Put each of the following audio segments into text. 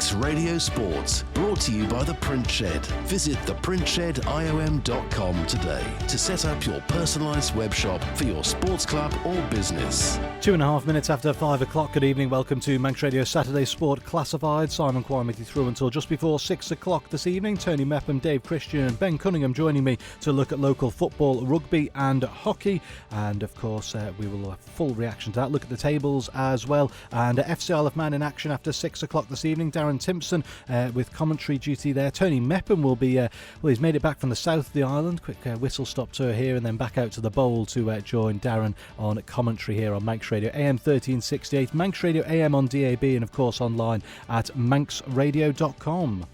Manx Radio Sports, brought to you by The Print Shed. Visit theprintshediom.com today to set up your personalised web shop for your sports club or business. 2.5 minutes after 5 o'clock. Good evening. Welcome to Manx Radio Saturday Sport Classified. Simon Quine with you through until just before 6 o'clock this evening. Tony Mepham, Dave Christian and Ben Cunningham joining me to look at local football, rugby and hockey. And of course, we will have full reaction to that. Look at the tables as well. And FC Isle of Man in action after 6 o'clock this evening. Darren Timpson with commentary duty there. Tony Mepham will be, he's made it back from the south of the island. Quick whistle stop tour here and then back out to the bowl to join Darren on commentary here on Manx Radio AM 1368, Manx Radio AM on DAB and of course online at manxradio.com.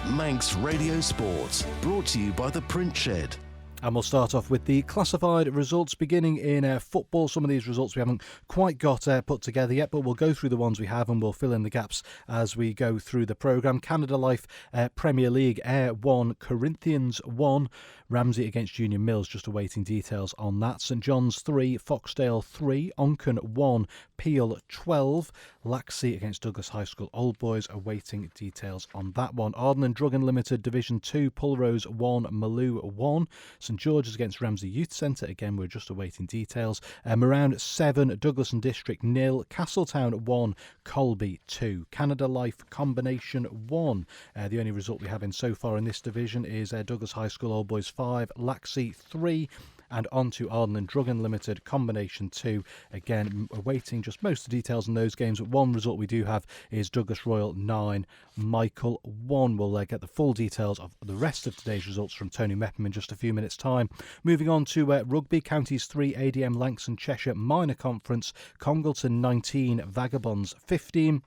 Manx Radio Sports, brought to you by The Print Shed. And we'll start off with the classified results beginning in football. Some of these results we haven't quite got put together yet, but we'll go through the ones we have and we'll fill in the gaps as we go through the programme. Canada Life Premier League, Ayr 1, Corinthians 1, Ramsey against Union Mills, just awaiting details on that. St John's 3, Foxdale 3, Onchan 1, Peel 12, Laxey against Douglas High School Old Boys, awaiting details on that one. Arden and Drug Unlimited Division 2, Pulrose 1, Maloo 1, St George's against Ramsey Youth Centre, again we're just awaiting details. Moround 7, Douglas and District 0, Castletown 1, Colby 2, Canada Life Combination 1. The only result we have in so far in this division is Douglas High School Old Boys 5, Laxey 3, and on to Arden and Drug Unlimited Combination 2. Again, awaiting just most of the details in those games, but one result we do have is Douglas Royal 9, Michael 1. We'll get the full details of the rest of today's results from Tony Mepham in just a few minutes' time. Moving on to rugby, Counties 3, ADM Lancs and Cheshire Minor Conference, Congleton 19, Vagabonds 15.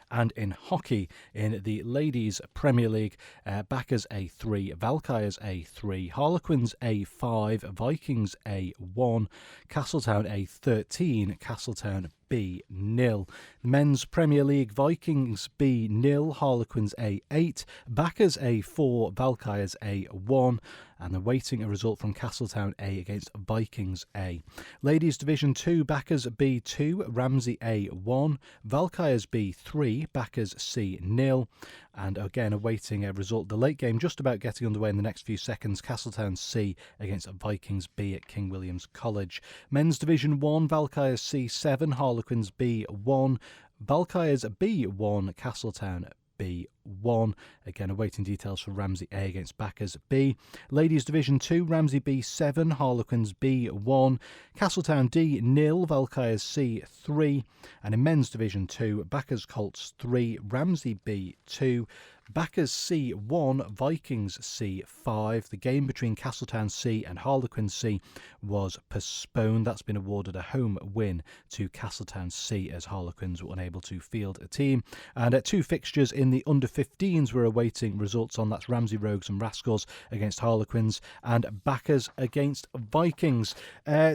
And in hockey, in the Ladies Premier League, Backers A3, Valkyries A3, Harlequins A5, Vikings A1, Castletown A13, Castletown B0. Men's Premier League, Vikings B0, Harlequins A8, Backers A4, Valkyries A1, and awaiting a result from Castletown A against Vikings A. Ladies Division 2, Backers B2, Ramsey A1, Valkyries B3, Backers C0, and again awaiting a result. The late game just about getting underway in the next few seconds. Castletown C against Vikings B at King William's College. Men's Division 1, Valkyries C7, Harlequins B1, Valkyries B1, Castletown B1. Again, awaiting details for Ramsey A against Backers B. Ladies Division 2, Ramsey B7, Harlequins B1, Castletown D0, Valkyries C3. And in Men's Division 2, Backers Colts 3, Ramsey B2, Backers C1, Vikings C5. The game between Castletown C and Harlequin C was postponed. That's been awarded a home win to Castletown C as Harlequins were unable to field a team. And two fixtures in the under-15s were awaiting results on. That's Ramsey Rogues and Rascals against Harlequins and Backers against Vikings.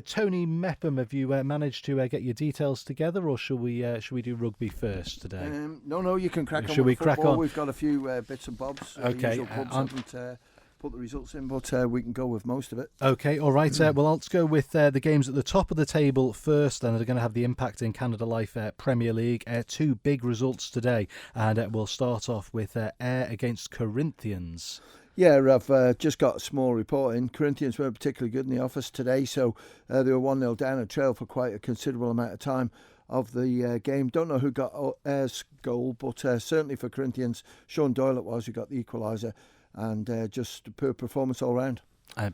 Tony Mepham, have you managed to get your details together, or shall we do rugby first today? No, you can crack on. Shall we crack on? We've got a few bits and bobs. Okay. Usual pubs haven't put the results in, but we can go with most of it. Okay, all right. Well, let's go with the games at the top of the table first, and they're going to have the impact in Canada Life Premier League. Two big results today, and we'll start off with Ayr against Corinthians. Yeah, I've just got a small report in. Corinthians weren't particularly good in the office today, so they were 1-0 down a trail for quite a considerable amount of time of the game. Don't know who got Ayr's goal, but certainly for Corinthians, Sean Doyle it was who got the equaliser, and just a poor performance all round.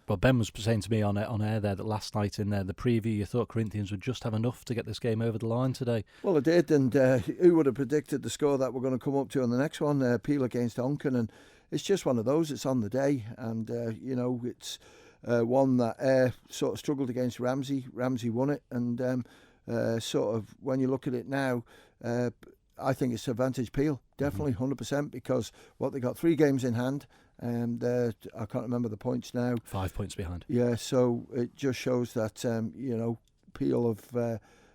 Well, Ben was saying to me on air there that last night in the preview you thought Corinthians would just have enough to get this game over the line today. Well, it did, and who would have predicted the score that we're going to come up to on the next one, Peel against Onchan, and it's just one of those. It's on the day, and it's one that sort of struggled against Ramsey. Ramsey won it, and sort of when you look at it now, I think it's advantage Peel, definitely 100%, because what they got 3 games in hand, and I can't remember the points now. 5 points behind. Yeah, so it just shows that Peel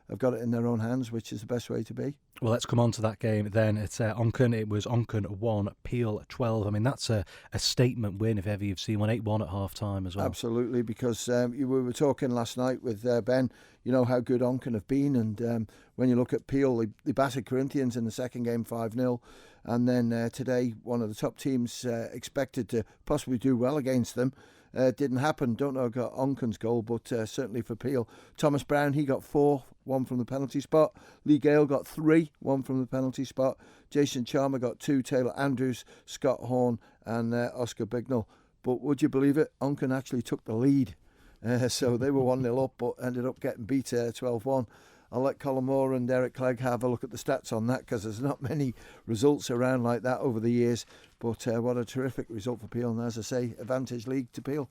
have got it in their own hands, which is the best way to be. Well, let's come on to that game then. It's Onchan. It was Onchan 1, Peel 12. I mean, that's a statement win if ever you've seen one. 8-1 at half-time as well. Absolutely, because we were talking last night with Ben, how good Onchan have been. And when you look at Peel, they battered Corinthians in the second game 5-0. And then today, one of the top teams expected to possibly do well against them. Didn't happen. Don't know got Onchan's goal, but certainly for Peel. Thomas Brown, he got 4, 1 from the penalty spot. Lee Gale got 3, 1 from the penalty spot. Jason Chalmer got 2. Taylor Andrews, Scott Horn and Oscar Bignell. But would you believe it? Onchan actually took the lead. So they were 1-0 up, but ended up getting beat 12-1. I'll let Colin Moore and Derek Clegg have a look at the stats on that, because there's not many results around like that over the years. But what a terrific result for Peel. And as I say, Advantage League to Peel.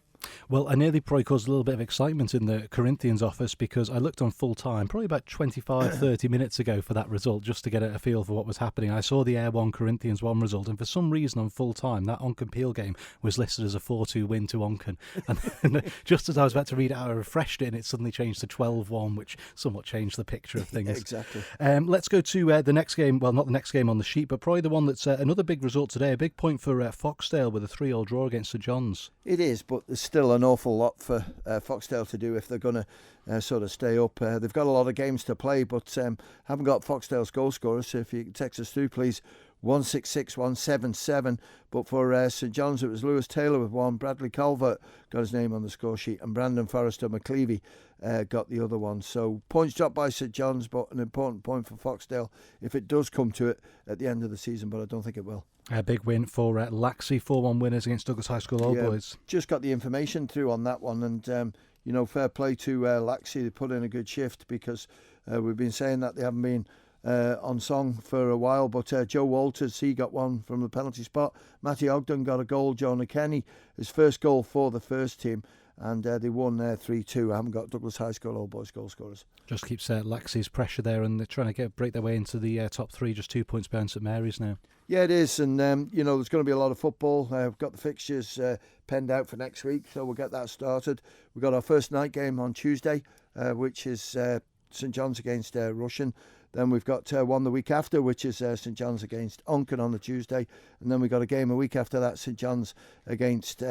Well, I nearly probably caused a little bit of excitement in the Corinthians office, because I looked on full time probably about 25-30 minutes ago for that result, just to get a feel for what was happening. I saw the Air 1 Corinthians 1 result, and for some reason on full time that Onchan Peel game was listed as a 4-2 win to Onchan. And just as I was about to read it out, I refreshed it and it suddenly changed to 12-1, which somewhat changed the picture of things. Exactly. Let's go to the next game. Well, not the next game on the sheet, but probably the one that's another big result today. A big point for Foxdale with a 3-3 draw against St John's. It is, but there's still an awful lot for Foxdale to do if they're going to sort of stay up. They've got a lot of games to play, but haven't got Foxdale's goal scorers. So if you can text us through, please, 166177. But for St John's, it was Lewis Taylor with 1. Bradley Calvert got his name on the score sheet, and Brandon Forrester McClevey got the other one. So points dropped by St John's, but an important point for Foxdale if it does come to it at the end of the season, but I don't think it will. A big win for Laxey, 4-1 winners against Douglas High School Old Boys. Just got the information through on that one, and fair play to Laxey. They put in a good shift, because we've been saying that they haven't been on song for a while, but Joe Walters, he got 1 from the penalty spot. Matty Ogden got a goal. Jonah Kenny, his first goal for the first team, and they won 3-2. I haven't got Douglas High School Old Boys goal scorers. Just keeps Laxey's pressure there, and they're trying to break their way into the top 3, just 2 points behind St Mary's now. Yeah, it is, and there's going to be a lot of football. We've got the fixtures penned out for next week, so we'll get that started. We've got our first night game on Tuesday, which is St John's against Russian. Then we've got one the week after, which is St John's against Onchan on the Tuesday. And then we've got a game a week after that, St John's against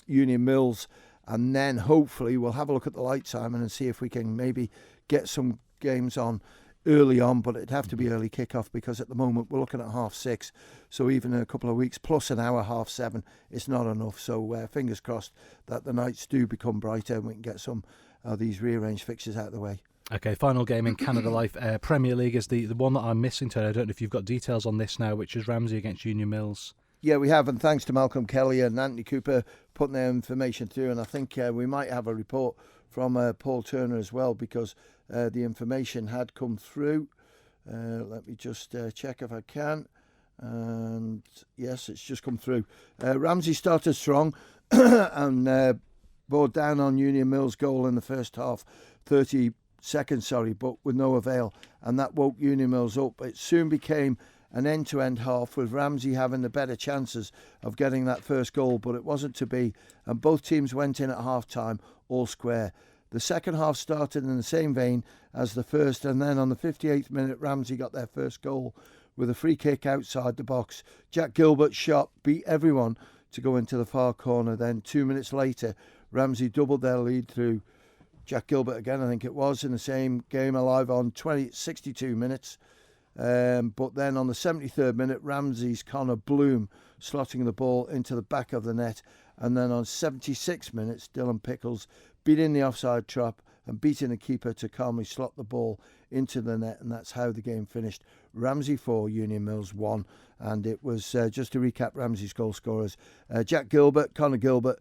Union Mills. And then hopefully we'll have a look at the light, Simon, and see if we can maybe get some games on early on, but it'd have to be early kick-off, because at the moment we're looking at 6:30. So even in a couple of weeks, plus an hour, 7:30, it's not enough. So fingers crossed that the nights do become brighter and we can get some of these rearranged fixtures out of the way. Okay, final game in Canada Life. Premier League is the one that I'm missing today. I don't know if you've got details on this now, which is Ramsey against Union Mills. Yeah, we have, and thanks to Malcolm Kelly and Anthony Cooper putting their information through, and I think we might have a report from Paul Turner as well, because the information had come through. Let me just check if I can. And yes, it's just come through. Ramsey started strong and bore down on Union Mills' goal in the first half, 30 seconds, but with no avail, and that woke Union Mills up. It soon became an end-to-end half, with Ramsey having the better chances of getting that first goal, but it wasn't to be, and both teams went in at half-time all square. The second half started in the same vein as the first, and then on the 58th minute, Ramsey got their first goal with a free kick outside the box. Jack Gilbert's shot beat everyone to go into the far corner. Then 2 minutes later, Ramsey doubled their lead through Jack Gilbert again, I think it was, in the same game alive on 62 minutes. But then on the 73rd minute, Ramsey's Connor Bloom slotting the ball into the back of the net. And then on 76 minutes, Dylan Pickles beating the offside trap and beating the keeper to calmly slot the ball into the net. And that's how the game finished. Ramsey 4, Union Mills 1. And it was, just to recap, Ramsey's goal scorers, Jack Gilbert, Connor Gilbert,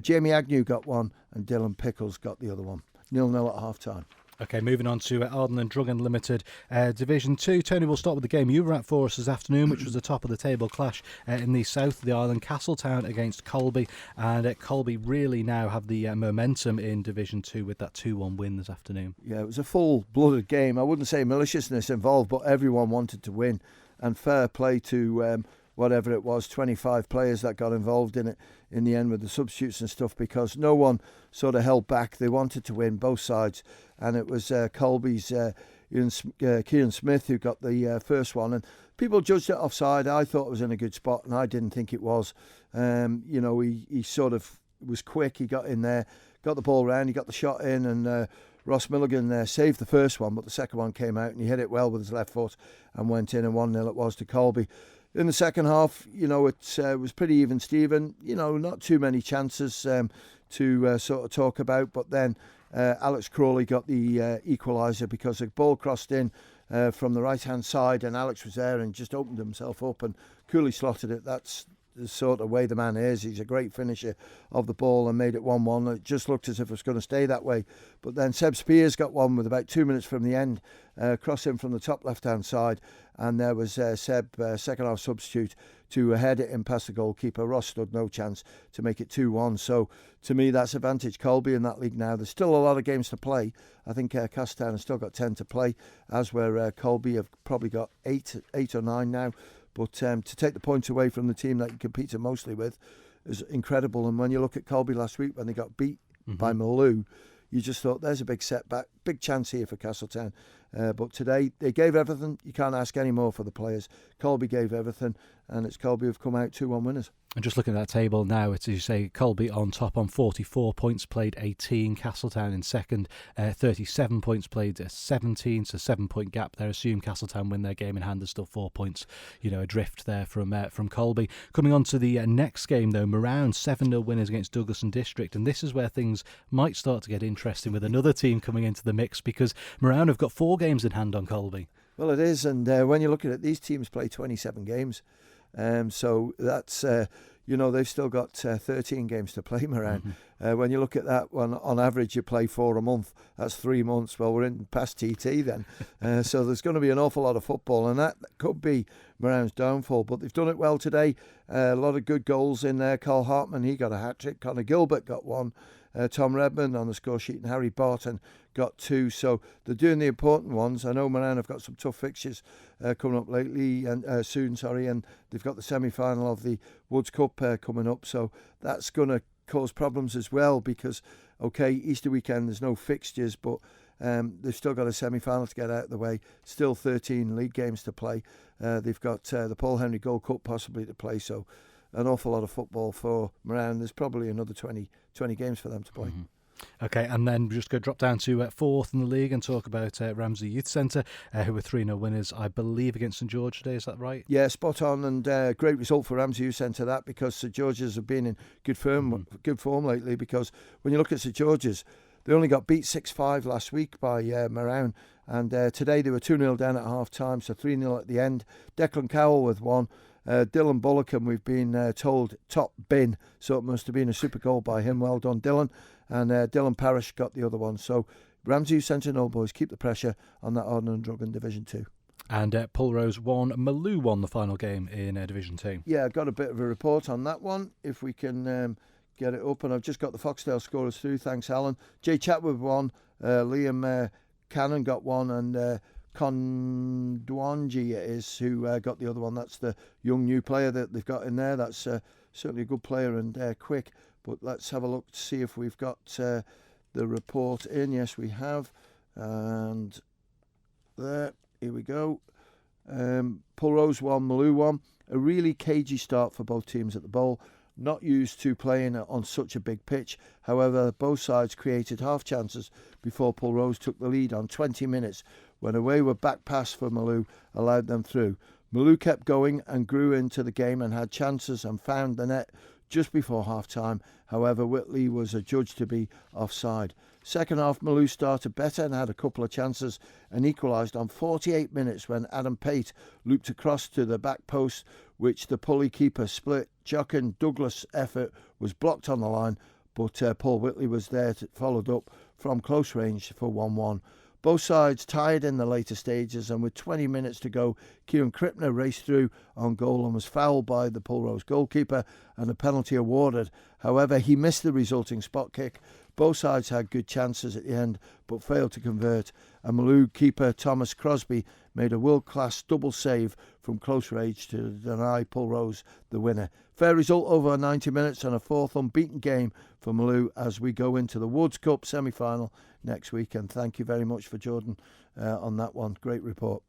Jamie Agnew got 1, and Dylan Pickles got the other one. 0-0 at half-time. Okay, moving on to Arden and Drug Unlimited Division 2. Tony, we'll start with the game you were at for us this afternoon, which was the top of the table clash in the south of the island. Castletown against Colby, and Colby really now have the momentum in Division 2 with that 2-1 win this afternoon. Yeah, it was a full-blooded game. I wouldn't say maliciousness involved, but everyone wanted to win, and fair play to whatever it was, 25 players that got involved in it in the end with the substitutes and stuff, because no one sort of held back. They wanted to win, both sides. and it was Colby's Kieran Smith who got the first one, and people judged it offside. I thought it was in a good spot, and I didn't think it was. He sort of was quick. He got in there, got the ball round, he got the shot in, and Ross Milligan saved the first one, but the second one came out and he hit it well with his left foot and went in, and 1-0 it was to Colby. In the second half, it was pretty even Steven. Not too many chances to sort of talk about, but then Alex Crawley got the equaliser because the ball crossed in from the right-hand side, and Alex was there and just opened himself up and coolly slotted it. That's the sort of way the man is. He's a great finisher of the ball and made it 1-1. It just looked as if it was going to stay that way. But then Seb Spears got one with about 2 minutes from the end, cross in from the top left-hand side, and there was Seb, second-half substitute, to head it in past the goalkeeper. Ross stood no chance to make it 2-1. So, to me, that's advantage Colby in that league now. There's still a lot of games to play. I think Castletown has still got 10 to play, as where Colby have probably got 8 or 9 now. But to take the points away from the team that you competed mostly with is incredible. And when you look at Colby last week when they got beat by Maloo, you just thought there's a big setback, big chance here for Castletown. But today they gave everything. You can't ask any more for the players. Colby gave everything, and it's Colby who've come out 2-1 winners. And just looking at that table now, it's, as you say, Colby on top on 44 points, played 18. Castletown in second, 37 points, played 17, so 7-point gap there. Assume Castletown win their game in hand. There's still 4 points, adrift there from Colby. Coming on to the next game, though, Marown 7-0 winners against Douglas and District, and this is where things might start to get interesting with another team coming into the mix, because Marown have got 4 games in hand on Colby. Well, it is, and when you look at it, these teams play 27 games. So that's, they've still got 13 games to play, Marown. When you look at that one, on average, you play 4 a month. That's 3 months. Well, we're in past TT then. So there's going to be an awful lot of football, and that could be Marown's downfall. But they've done it well today. A lot of good goals in there. Carl Hartman, he got a hat-trick. Connor Gilbert got one. Tom Redmond on the score sheet, and Harry Barton got 2. So they're doing the important ones. I know Marown have got some tough fixtures coming up lately and soon, and they've got the semi-final of the Woods Cup coming up. So that's going to cause problems as well, because Easter weekend there's no fixtures, but they've still got a semi-final to get out of the way. Still 13 league games to play. They've got the Paul Henry Gold Cup possibly to play. So an awful lot of football for Marown. There's probably another 20 games for them to play. Okay, and then we're just going to drop down to 4th in the league and talk about Ramsey Youth Centre, who were 3-0 winners, I believe, against St George today. Is that right? Yeah, spot on, and great result for Ramsey Youth Centre, that, because St George's have been in good form lately, because when you look at St George's, they only got beat 6-5 last week by Marown, and today they were 2-0 down at half-time, so 3-0 at the end. Declan Cowell with one. Dylan Bullock, we've been told top bin, so it must have been a super goal by him. Well done, Dylan. And Dylan Parrish got the other one. So Ramsey Centre and Old Boys keep the pressure on that Ardnern and Drugan Division 2. And Pulrose won. Maloo won the final game in Division 2. Yeah, I've got a bit of a report on that one, if we can get it up. And I've just got the Foxdale scorers through. Thanks, Alan. Jay Chatwood won. Liam Cannon got one, and Kondwanji it is who got the other one. That's the young new player that they've got in there. That's certainly a good player and quick. But let's have a look to see if we've got the report in. Yes, we have. And there, here we go. Pulrose 1, Maloo 1. A really cagey start for both teams at the Bowl. Not used to playing on such a big pitch. However, both sides created half chances before Pulrose took the lead on 20 minutes, when a wayward back pass for Maloo allowed them through. Maloo kept going and grew into the game and had chances and found the net just before half-time. However, Whitley was adjudged to be offside. Second half, Maloo started better and had a couple of chances and equalised on 48 minutes when Adam Pate looped across to the back post, which the Pulley keeper split. Jock and Douglas' effort was blocked on the line, but Paul Whitley was there to followed up from close range for 1-1. Both sides tied in the later stages, and with 20 minutes to go, Kieran Krippner raced through on goal and was fouled by the Pulrose goalkeeper and a penalty awarded. However, he missed the resulting spot kick, Both sides had good chances at the end, but failed to convert. And Malou keeper Thomas Crosby made a world-class double save from close range to deny Pulrose the winner. Fair result over 90 minutes and a fourth unbeaten game for Malou as we go into the Woods Cup semi-final next week. And thank you very much for Jordan on that one. Great report.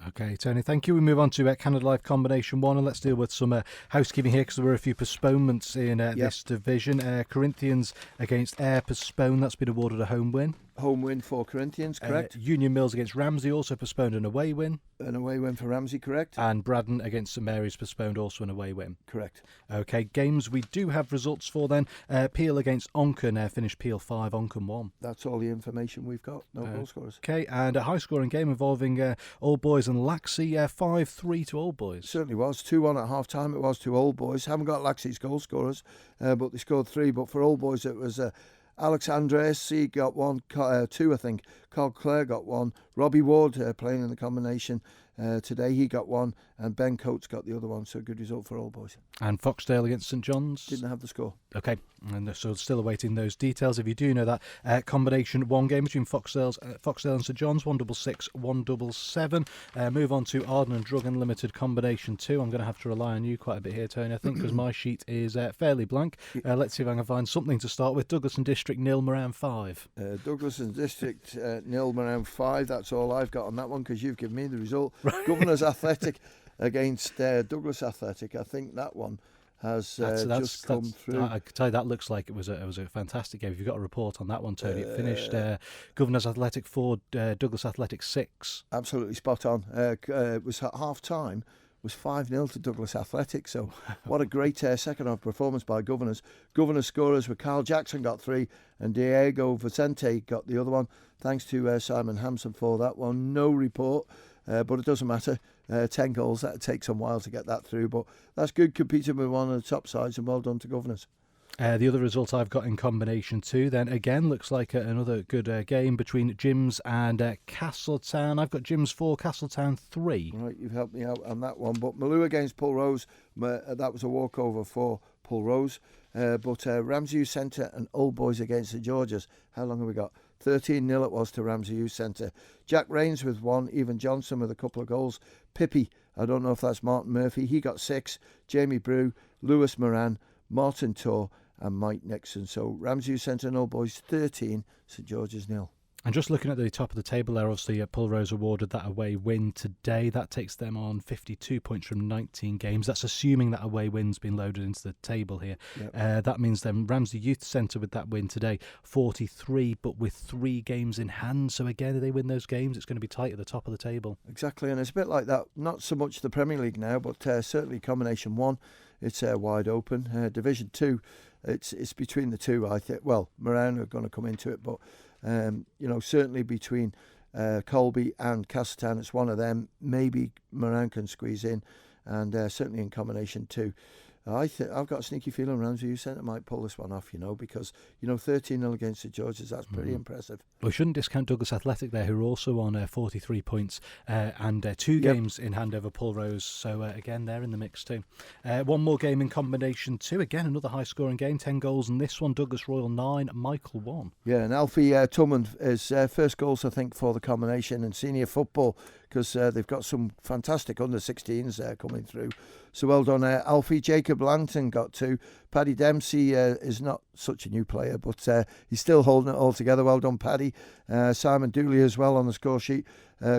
Okay, Tony, thank you. We move on to Canada Life Combination 1, and let's deal with some housekeeping here because there were a few postponements in this division. Corinthians against Ayr postponed. That's been awarded a home win. Home win for Corinthians, correct. Union Mills against Ramsey, also postponed, an away win. An away win for Ramsey, correct. And Braddon against St Mary's postponed, also an away win. Correct. Okay, games we do have results for then. Peel against Onchan, finished Peel 5, Onchan 1. That's all the information we've got. No goal scorers. Okay, and a high-scoring game involving Old Boys and Laxey, 5-3 to Old Boys. Certainly was. 2-1 at half-time. It was to Old Boys. Haven't got Laxey's goal scorers, but they scored 3. But for Old Boys, it was Alex Andres, he got 1, 2 I think. Carl Clare got 1. Robbie Ward playing in the combination today, he got 1. And Ben Coates got the other one, so a good result for Old Boys. And Foxdale against St John's? Didn't have the score. Okay, and so still awaiting those details. If you do know that, combination 1 game between Foxdale and St John's, 166, 177. Move on to Arden and Drug Unlimited combination 2. I'm going to have to rely on you quite a bit here, Tony, I think, because my sheet is fairly blank. Let's see if I can find something to start with. Douglas and District 0, Moran 5. Douglas and District 0, Moran 5. That's all I've got on that one because you've given me the result. Right. Governors Athletic against Douglas Athletic. I think that one has just come through. I can tell you that looks like it was a fantastic game. If you've got a report on that one, Tony, it finished Governors Athletic 4, Douglas Athletic 6. Absolutely spot on. It was at half time. Was 5-0 to Douglas Athletic. So what a great second half performance by Governors. Governors scorers were Carl Jackson got 3 and Diego Vicente got the other one. Thanks to Simon Hampson for that one. No report, but it doesn't matter. 10 goals, that takes some while to get that through, but that's good, competing with one of the top sides, and well done to Governors. The other result I've got in combination 2 then again looks like another good game between Jims and Castletown. I've got Jims 4, Castletown 3. Right, you've helped me out on that one. But Malou against Pulrose, that was a walkover for Pulrose. But Ramsey Youth Centre and Old Boys against the Georges. How long have we got? 13-0 it was to Ramsey Youth Centre. Jack Rains with 1, Evan Johnson with a couple of goals. Pippi, I don't know if that's Martin Murphy, he got 6. Jamie Brew, Lewis Moran, Martin Torr and Mike Nixon. So Ramsey Youth Centre and Old Boys 13, St George's 0. And just looking at the top of the table there, obviously Pulrose awarded that away win today. That takes them on 52 points from 19 games. That's assuming that away win's been loaded into the table here. Yep. That means then Ramsey Youth Centre with that win today, 43, but with 3 games in hand. So again, if they win those games, it's going to be tight at the top of the table. Exactly, and it's a bit like that. Not so much the Premier League now, but certainly combination 1. It's wide open. Division 2, it's between the two, I think. Well, Moran are going to come into it, but certainly between Colby and Castletown, it's one of them. Maybe Moran can squeeze in, and certainly in combination 2. I've got a sneaky feeling Ramsey Youth Centre might pull this one off, because 13-0 against the Georges, that's pretty impressive. We shouldn't discount Douglas Athletic there, who are also on 43 points and 2 games in hand over Pulrose. So again, they're in the mix too. One more game in combination 2. Again, another high-scoring game, 10 goals in this one. Douglas Royal 9, Michael 1. Yeah, and Alfie Tubman is first goals, I think, for the combination in senior football, because they've got some fantastic under-16s coming through. So well done, Alfie. Jacob Langton got 2. Paddy Dempsey is not such a new player, but he's still holding it all together. Well done, Paddy. Simon Dooley as well on the score sheet.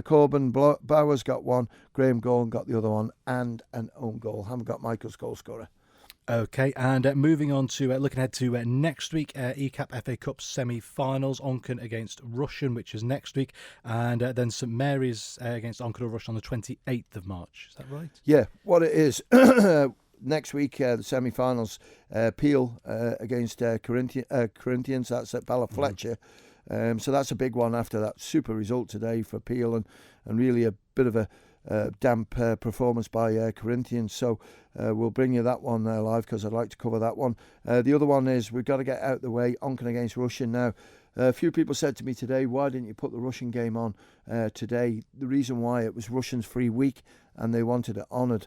Corbin Bowers got 1. Graham Gorn got the other one, and an own goal. Haven't got Michael's goal scorer. Okay, and moving on to looking ahead to next week, ECAP FA Cup semi-finals, Onchan against Rushen, which is next week, and then St Mary's against Onchan or Rushen on the 28th of March. Is that right? Yeah, what it is, next week, the semi-finals, Peel against Corinthians, that's at Ballafletcher. So that's a big one after that super result today for Peel, and really a bit of a damp performance by Corinthians. So we'll bring you that one live, because I'd like to cover that one. The other one is we've got to get out the way, Onchan against Rushen. Now, a few people said to me today, why didn't you put the Rushen game on today? The reason why, it was Rushen's free week and they wanted it honoured.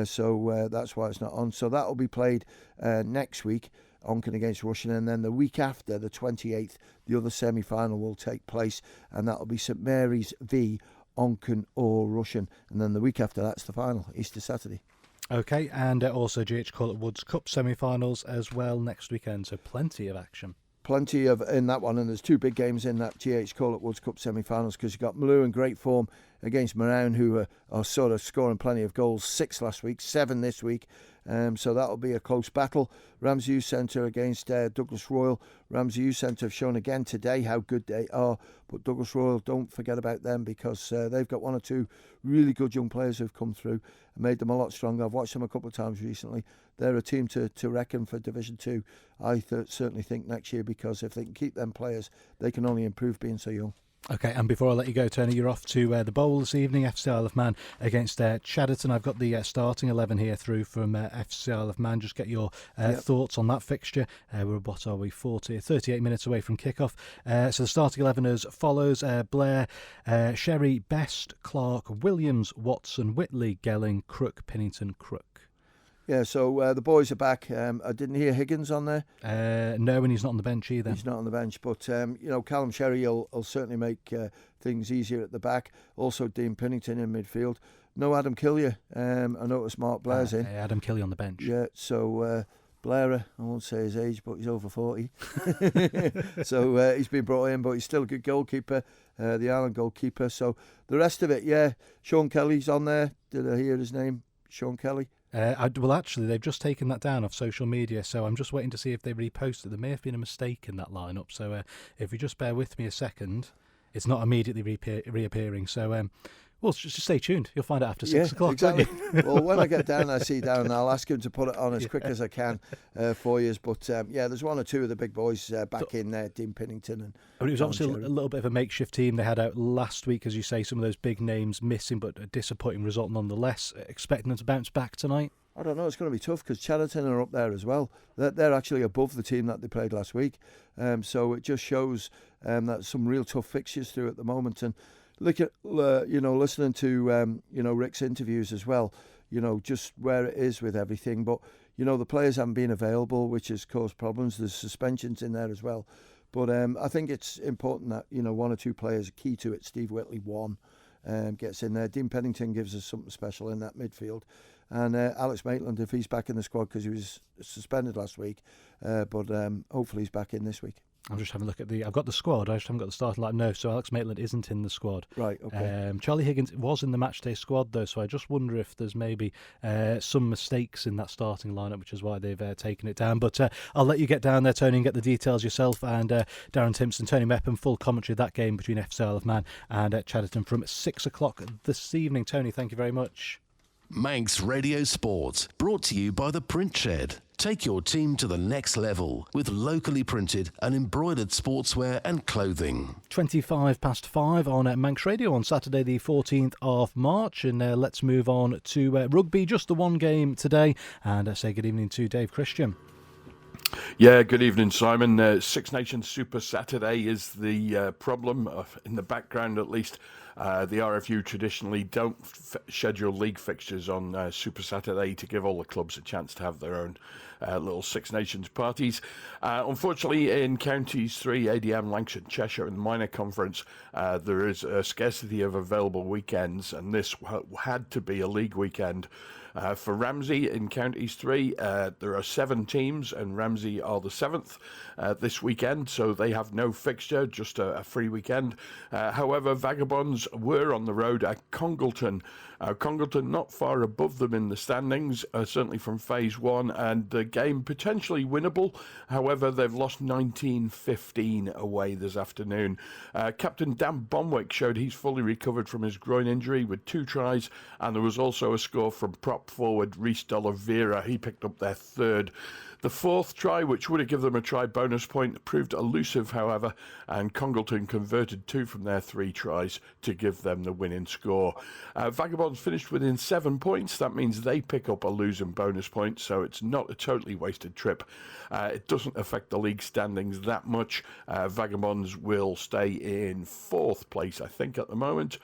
So that's why it's not on. So that'll be played next week. Onken against Russian, and then the week after, the 28th, the other semi-final will take place, and that'll be St Mary's v Onken or Russian, and then the week after that's the final, Easter Saturday. Okay, and also GH Call at Woods Cup semi-finals as well next weekend, so plenty of action. Plenty of in that one, and there's 2 big games in that GH Call at Woods Cup semi-finals, because you've got Malou in great form against Moran, who are sort of scoring plenty of goals, 6 last week, 7 this week. So that'll be a close battle. Ramsey Youth Centre against Douglas Royal. Ramsey Youth Centre have shown again today how good they are, but Douglas Royal, don't forget about them, because they've got 1 or 2 really good young players who've come through and made them a lot stronger. I've watched them a couple of times recently. They're a team to reckon for Division 2, I certainly think, next year, because if they can keep them players, they can only improve being so young. Okay, and before I let you go, Tony, you're off to the Bowl this evening, FC Isle of Man against Chadderton. I've got the starting 11 here through from FC Isle of Man. Just get your thoughts on that fixture. We're, 38 minutes away from kickoff. So the starting 11 as follows: Blair, Sherry, Best, Clark, Williams, Watson, Whitley, Gelling, Crook, Pennington, Crook. Yeah, so the boys are back. I didn't hear Higgins on there. No, and he's not on the bench either. He's not on the bench, but Callum Sherry will certainly make things easier at the back. Also, Dean Pennington in midfield. No Adam Killier. I noticed Mark Blair's in. Adam Killier on the bench. Yeah, so Blair, I won't say his age, but he's over 40. So he's been brought in, but he's still a good goalkeeper, the Ireland goalkeeper. So the rest of it, yeah, Sean Kelly's on there. Did I hear his name? Sean Kelly? Well, actually, they've just taken that down off social media, so I'm just waiting to see if they repost it. There may have been a mistake in that lineup, so if you just bear with me a second, it's not immediately reappearing. So, well, just stay tuned. You'll find out after 6 o'clock. Exactly. Well, when I get down, I see Darren, I'll ask him to put it on as quick as I can for you. But there's 1 or 2 of the big boys back in there, Dean Pennington and. But it was obviously a little bit of a makeshift team they had out last week, as you say. Some of those big names missing, but a disappointing result nonetheless. Expecting them to bounce back tonight. I don't know. It's going to be tough because Chadderton are up there as well. They're actually above the team that they played last week. So it just shows that some real tough fixtures through at the moment. And look at listening to Rick's interviews as well. Just where it is with everything. But the players haven't been available, which has caused problems. There's suspensions in there as well. But I think it's important that 1 or 2 players are key to it. Steve Whitley, 1, gets in there. Dean Pennington gives us something special in that midfield. And Alex Maitland, if he's back in the squad, because he was suspended last week, but hopefully he's back in this week. I'm just having a look at I've got the squad, I just haven't got the starting line. No, so Alex Maitland isn't in the squad. Right, okay. Charlie Higgins was in the matchday squad, though, so I just wonder if there's maybe some mistakes in that starting lineup, which is why they've taken it down. But I'll let you get down there, Tony, and get the details yourself. And Darren Timpson, Tony Mepham, full commentary of that game between FC Isle of Man and Chadderton from 6 o'clock this evening. Tony, thank you very much. Manx Radio Sport, brought to you by The Print Shed. Take your team to the next level with locally printed and embroidered sportswear and clothing. 5:25 on Manx Radio on Saturday the 14th of March. And let's move on to rugby. Just the one game today. And say good evening to Dave Christian. Yeah, good evening, Simon. Six Nations Super Saturday is the problem, in the background at least. The RFU traditionally don't schedule league fixtures on Super Saturday to give all the clubs a chance to have their own little Six Nations parties. Unfortunately, in Counties 3, ADM, Lancashire, Cheshire and the Minor Conference, there is a scarcity of available weekends, and this had to be a league weekend. For Ramsey in Counties 3, there are 7 teams, and Ramsey are the 7th this weekend, so they have no fixture, just a free weekend. However, Vagabonds were on the road at Congleton. Congleton not far above them in the standings, certainly from Phase 1, and the game potentially winnable. However, they've lost 19-15 away this afternoon. Captain Dan Bonwick showed he's fully recovered from his groin injury with 2 tries, and there was also a score from prop forward Rhys D'Oliveira. He picked up their 3rd. The 4th try, which would have given them a try bonus point, proved elusive, however, and Congleton converted 2 from their 3 tries to give them the winning score. Vagabonds finished within 7 points. That means they pick up a losing bonus point, so it's not a totally wasted trip. It doesn't affect the league standings that much. Vagabonds will stay in 4th place, I think, at the moment.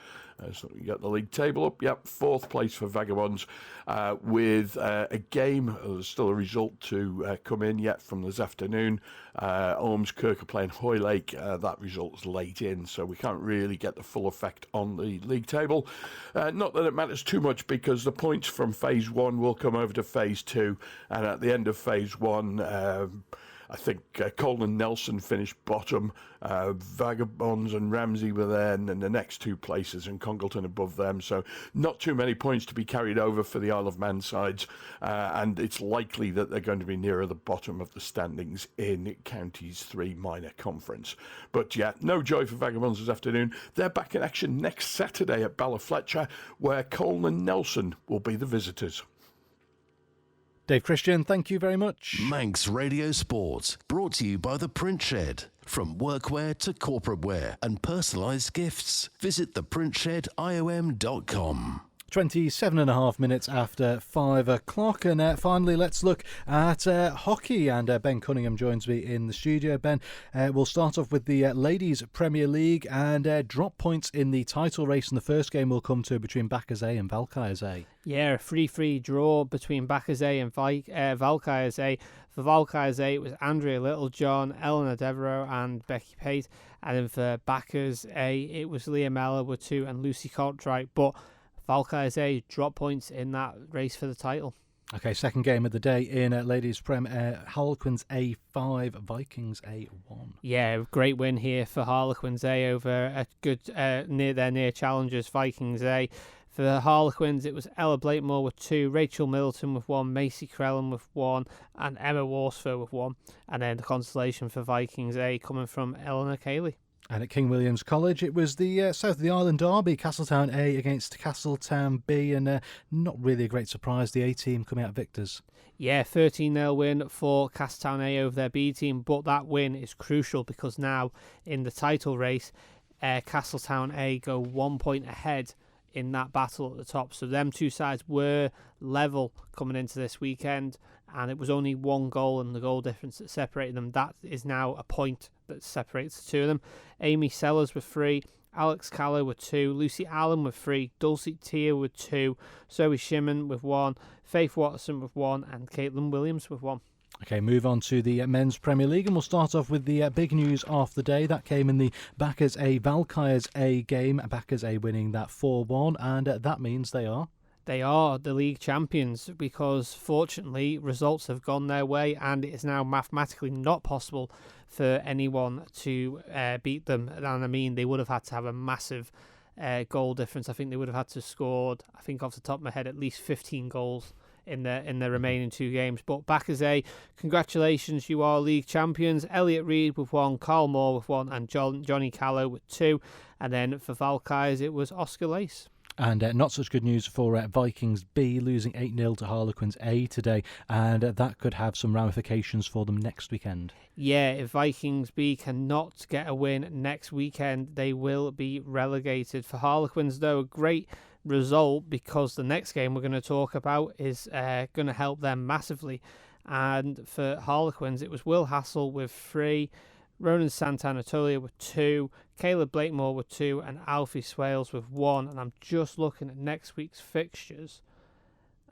So we get the league table up. Yep, 4th place for Vagabonds with a game. There's still a result to come in yet from this afternoon. Ormskirk are playing Hoylake. That result's late in, so we can't really get the full effect on the league table. Not that it matters too much, because the points from Phase 1 will come over to Phase 2, and at the end of Phase 1, I think Cole and Nelson finished bottom. Vagabonds and Ramsey were there, and then the next 2 places, and Congleton above them. So not too many points to be carried over for the Isle of Man sides, and it's likely that they're going to be nearer the bottom of the standings in Counties 3 Minor Conference. But yeah, no joy for Vagabonds this afternoon. They're back in action next Saturday at Ballafletcher, where Cole and Nelson will be the visitors. Dave Christian, thank you very much. Manx Radio Sports, brought to you by The Print Shed. From workwear to corporate wear and personalised gifts, visit theprintshediom.com. 27 and a half minutes after 5 o'clock, and finally let's look at hockey, and Ben Cunningham joins me in the studio. Ben, we'll start off with the Ladies Premier League and drop points in the title race in the first game we'll come to between Bacchus A and Valkyries A. Yeah, a 3-3 draw between Bacchus A and Valkyries A. For Valkyries A, it was Andrea Littlejohn, Eleanor Devereaux and Becky Pate, and then for Bacchus A, it was Leah Mellor with 2 and Lucy Cartwright, but Valkyries A drop points in that race for the title. Okay, second game of the day in Ladies Prem, Harlequins A5, Vikings A1. Yeah, great win here for Harlequins A over a good near challengers Vikings A. For the Harlequins, it was Ella Blakemore with 2, Rachel Middleton with 1, Macy Crellin with 1, and Emma Worsfoe with 1. And then the consolation for Vikings A coming from Eleanor Cayley. And at King William's College, it was the South of the Island derby, Castletown A against Castletown B, and not really a great surprise, the A team coming out victors. Yeah, 13-0 win for Castletown A over their B team, but that win is crucial because now in the title race, Castletown A go 1 point ahead in that battle at the top. So them two sides were level coming into this weekend, and it was only 1 goal and the goal difference that separated them. That is now a point that separates the two of them. Amy Sellers with 3, Alex Callow with 2, Lucy Allen with 3, Dulcie Tier with 2, Zoe Shimon with 1, Faith Watson with 1, and Caitlin Williams with 1. Okay, move on to the Men's Premier League, and we'll start off with the big news of the day. That came in the Bacchus A Valkyries A game. Bacchus A winning that 4-1, and that means they are the league champions, because fortunately results have gone their way and it is now mathematically not possible for anyone to beat them. And I mean, they would have had to have a massive goal difference. I think they would have had to scored, I think off the top of my head, at least 15 goals in the remaining 2 games. But Bacchus A, congratulations, you are league champions. Elliot Reid with 1, Carl Moore with 1, and Johnny Callow with 2. And then for Valkyries, it was Oscar Lace. And not such good news for Vikings B, losing 8-0 to Harlequins A today, and that could have some ramifications for them next weekend. Yeah, if Vikings B cannot get a win next weekend, they will be relegated. For Harlequins, though, a great result, because the next game we're going to talk about is going to help them massively. And for Harlequins, it was Will Hassel with 3, Ronan Santanatolia with 2, Caleb Blakemore with 2, and Alfie Swales with 1. And I'm just looking at next week's fixtures.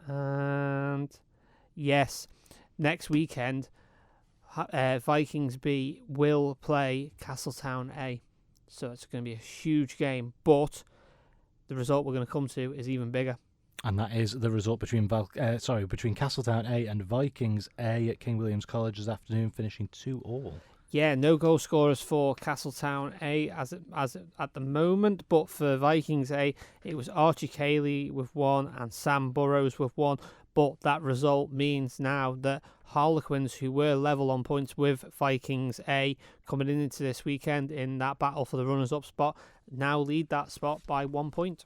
And yes, next weekend, Vikings B will play Castletown A. So it's going to be a huge game. But the result we're going to come to is even bigger. And that is the result between Castletown A and Vikings A at King William's College this afternoon, finishing 2-2. Yeah, no goal scorers for Castletown A as at the moment, but for Vikings A, it was Archie Cayley with 1 and Sam Burrows with 1. But that result means now that Harlequins, who were level on points with Vikings A coming into this weekend in that battle for the runners-up spot, now lead that spot by 1 point.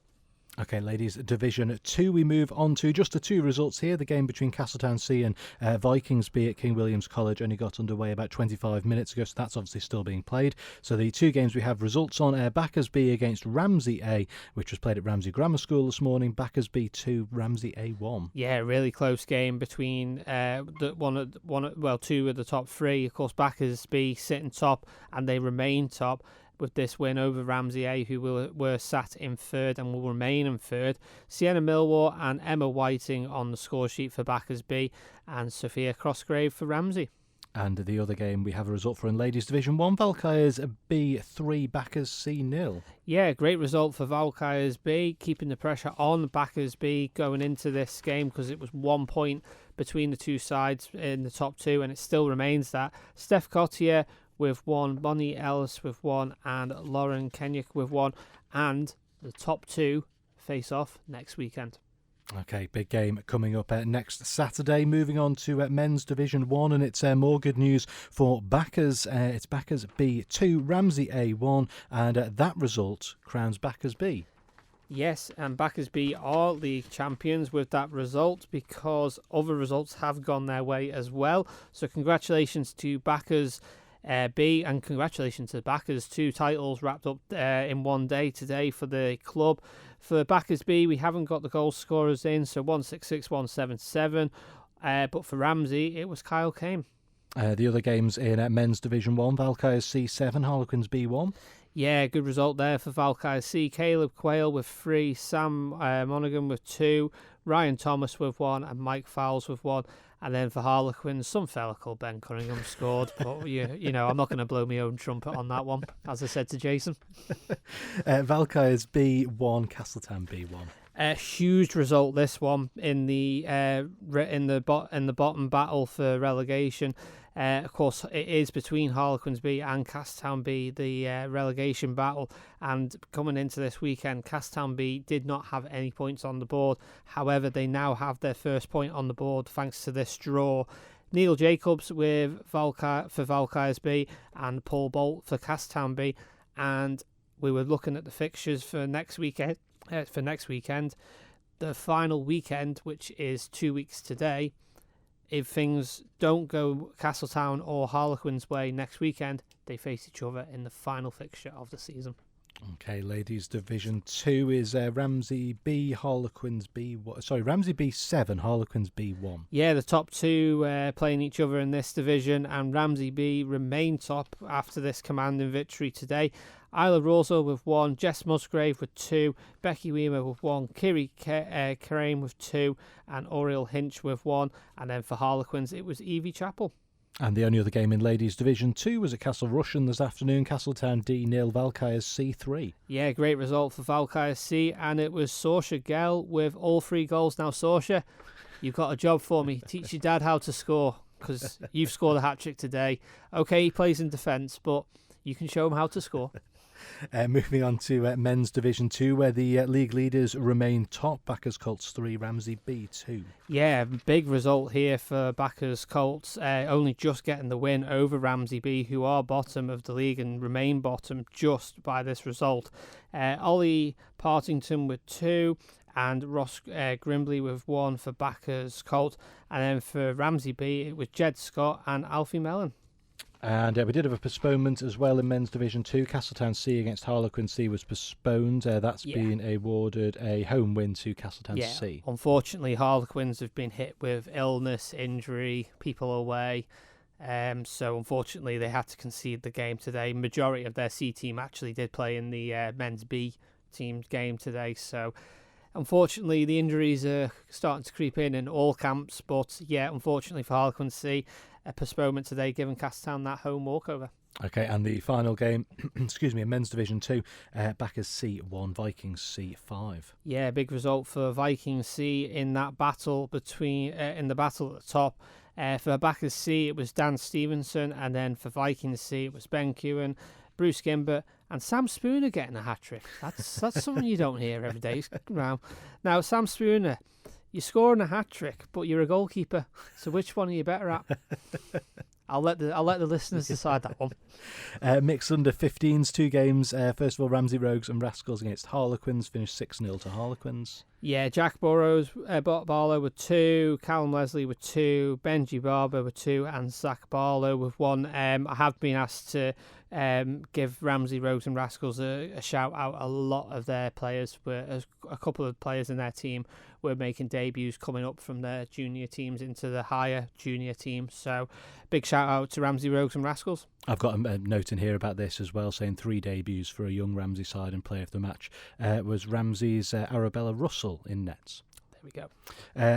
Okay, ladies, Division 2, we move on to just the 2 results here. The game between Castletown C and Vikings B at King William's College only got underway about 25 minutes ago, so that's obviously still being played. So the 2 games we have results on, Bacchus B against Ramsey A, which was played at Ramsey Grammar School this morning. Bacchus B 2, Ramsey A 1. Yeah, really close game between two of the top 3. Of course, Bacchus B sitting top, and they remain top. with this win over Ramsey A, who were sat in third and will remain in third. Sienna Millwall and Emma Whiting on the score sheet for Backers B, and Sophia Crossgrave for Ramsey. And the other game we have a result for in Ladies Division 1, Valkyries B3, Backers C 0. Yeah, great result for Valkyries B, keeping the pressure on Backers B going into this game, because it was 1 point between the two sides in the top two, and it still remains that. Steph Cottier with 1, Bonnie Ellis with 1, and Lauren Kenyuk with 1, and the top two face off next weekend. Okay, big game coming up next Saturday. Moving on to Men's Division 1, and it's more good news for Backers. It's Backers B2, Ramsey A1, and that result crowns Backers B. Yes, and Backers B are league champions with that result, because other results have gone their way as well. So congratulations to Backers B, and congratulations to Backers. 2 titles wrapped up in one day today for the club. For Backers B, we haven't got the goal scorers in, so 166, 177. But for Ramsey, it was Kyle Kane. The other games in Men's Division 1, Valkyries C7, Harlequins B1. Yeah, good result there for Valkyries C. Caleb Quayle with 3, Sam Monaghan with 2, Ryan Thomas with 1, and Mike Fowles with 1. And then for Harlequins, some fella called Ben Cunningham scored. But, you know, I'm not going to blow my own trumpet on that one, as I said to Jason. Valkyries B1, Castletown B1. A huge result, this one, in the bottom battle for relegation. Of course, it is between Harlequins B and Castletown B, the relegation battle. And coming into this weekend, Castletown B did not have any points on the board. However, they now have their first point on the board thanks to this draw. Neil Jacobs for Valkyries B and Paul Bolt for Castletown B. And we were looking at the fixtures for next weekend. The final weekend, which is 2 weeks today. If things don't go Castletown or Harlequins' way next weekend, they face each other in the final fixture of the season. Okay, Ladies Division 2 is Ramsey B, Harlequins B. Ramsey B7, Harlequins B1. Yeah, the top two playing each other in this division, and Ramsey B remain top after this commanding victory today. Isla Rosa with 1, Jess Musgrave with 2, Becky Weimer with 1, Kiri Crane with 2, and Oriel Hinch with 1. And then for Harlequins, it was Evie Chappell. And the only other game in Ladies Division 2 was at Castle Rushen this afternoon. Castletown D0, Valkyries C3. Yeah, great result for Valkyries C, and it was Saoirse Gell with all 3 goals. Now, Saoirse, you've got a job for me. Teach your dad how to score, because you've scored a hat-trick today. Okay, he plays in defence, but you can show him how to score. Moving on to Men's Division 2, where the league leaders remain top. Backers Colts 3, Ramsey B2. Yeah, big result here for Backers Colts, only just getting the win over Ramsey B, who are bottom of the league and remain bottom just by this result. Ollie Partington with 2, and Ross Grimbley with 1 for Backers Colts. And then for Ramsey B, it was Jed Scott and Alfie Mellon. And we did have a postponement as well in Men's Division 2. Castletown C against Harlequin C was postponed. That's been awarded a home win to Castletown C. Unfortunately, Harlequins have been hit with illness, injury, people away. So unfortunately, they had to concede the game today. Majority of their C team actually did play in the men's B team game today. So unfortunately, the injuries are starting to creep in all camps. But yeah, unfortunately for Harlequin C, a postponement today, giving Castletown that home walkover. Okay, and the final game, in Men's Division 2, Backers C1, Vikings C5. Yeah, big result for Vikings C in that battle in the battle at the top. For Backers C, it was Dan Stevenson, and then for Vikings C, it was Ben Kewen, Bruce Gimbert, and Sam Spooner getting a hat-trick. That's something you don't hear every day. Now, Sam Spooner, you're scoring a hat-trick, but you're a goalkeeper. So which one are you better at? I'll let the listeners decide that one. Mixed under 15s, 2 games. First of all, Ramsey Rogues and Rascals against Harlequins finished 6-0 to Harlequins. Yeah, Jack Barlow with 2, Callum Leslie with 2, Benji Barber with 2, and Zach Barlow with 1. I have been asked to give Ramsey Rogues and Rascals a shout out. A lot of their players a couple of players in their team were making debuts coming up from their junior teams into the higher junior team. So big shout out to Ramsey Rogues and Rascals. I've got a note in here about this as well, saying 3 debuts for a young Ramsey side, and player of the match was Ramsey's Arabella Russell in nets. There we go.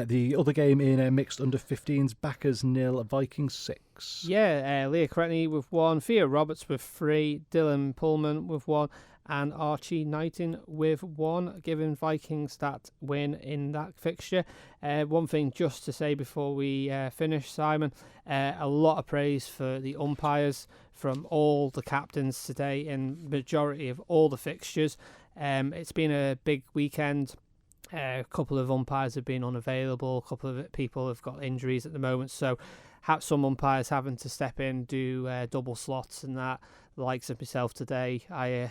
The other game in mixed under-15s, Backers 0, Vikings 6. Yeah, Leah Cretney with 1, Thea Roberts with 3, Dylan Pullman with 1, and Archie Knighton with 1, giving Vikings that win in that fixture. One thing just to say before we finish, Simon, a lot of praise for the umpires from all the captains today in majority of all the fixtures. It's been a big weekend. A couple of umpires have been unavailable, a couple of people have got injuries at the moment, so some umpires having to step in, do double slots and that. The likes of myself today, I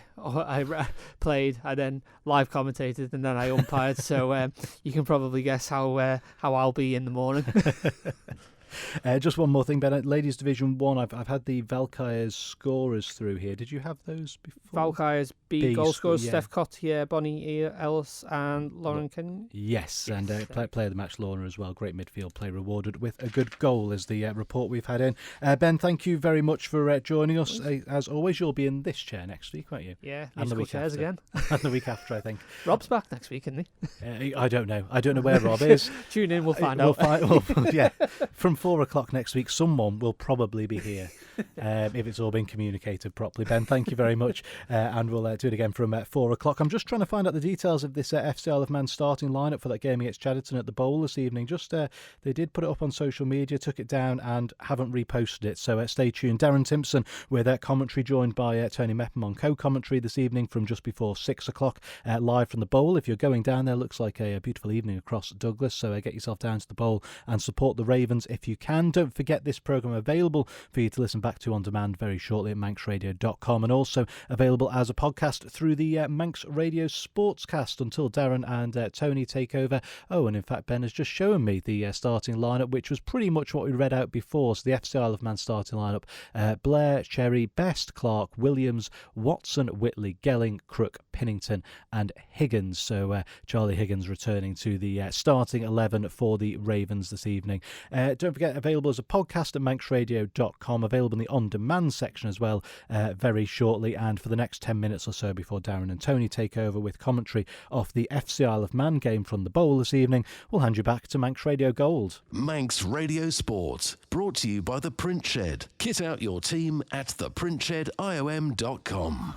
played, I then live commentated, and then I umpired. So you can probably guess how I'll be in the morning. Just one more thing, Ben. Ladies Division 1, I've had the Valkyries scorers through here. Did you have those before? Valkyries B goal scorers, yeah. Steph Cottier, Bonnie Ellis and Lauren Kenyon. Yes, and player of the match, Lorna, as well. Great midfield play, rewarded with a good goal is the report we've had in. Ben, thank you very much for joining us. As always, you'll be in this chair next week, won't you? Yeah, and the week chairs after. Again. And the week after, I think. Rob's back next week, isn't he? I don't know. I don't know where Rob is. Tune in, we'll find out. Yeah, from 4 o'clock next week, someone will probably be here if it's all been communicated properly. Ben, thank you very much, and we'll do it again from 4 o'clock. I'm just trying to find out the details of this FC Isle of Man starting lineup for that game against Chadderton at the Bowl this evening. Just they did put it up on social media, took it down and haven't reposted it, so stay tuned. Darren Timpson with commentary, joined by Tony Mepham on co-commentary this evening from just before 6 o'clock, live from the Bowl. If you're going down there, looks like a beautiful evening across Douglas, so get yourself down to the Bowl and support the Ravens if you can. Don't forget this programme available for you to listen back to on demand very shortly at manxradio.com, and also available as a podcast through the Manx Radio Sportscast until Darren and Tony take over. Oh, and in fact, Ben has just shown me the starting lineup, which was pretty much what we read out before. So the FC Isle of Man starting lineup: Blair, Cherry, Best, Clark, Williams, Watson, Whitley, Gelling, Crook, Pinnington and Higgins. So Charlie Higgins returning to the starting 11 for the Ravens this evening. Don't forget, available as a podcast at manxradio.com, available in the on-demand section as well very shortly. And for the next 10 minutes or so before Darren and Tony take over with commentary off the FC Isle of Man game from the Bowl this evening, we'll hand you back to Manx Radio Gold. Manx Radio Sports, brought to you by The Print Shed. Kit out your team at theprintshediom.com.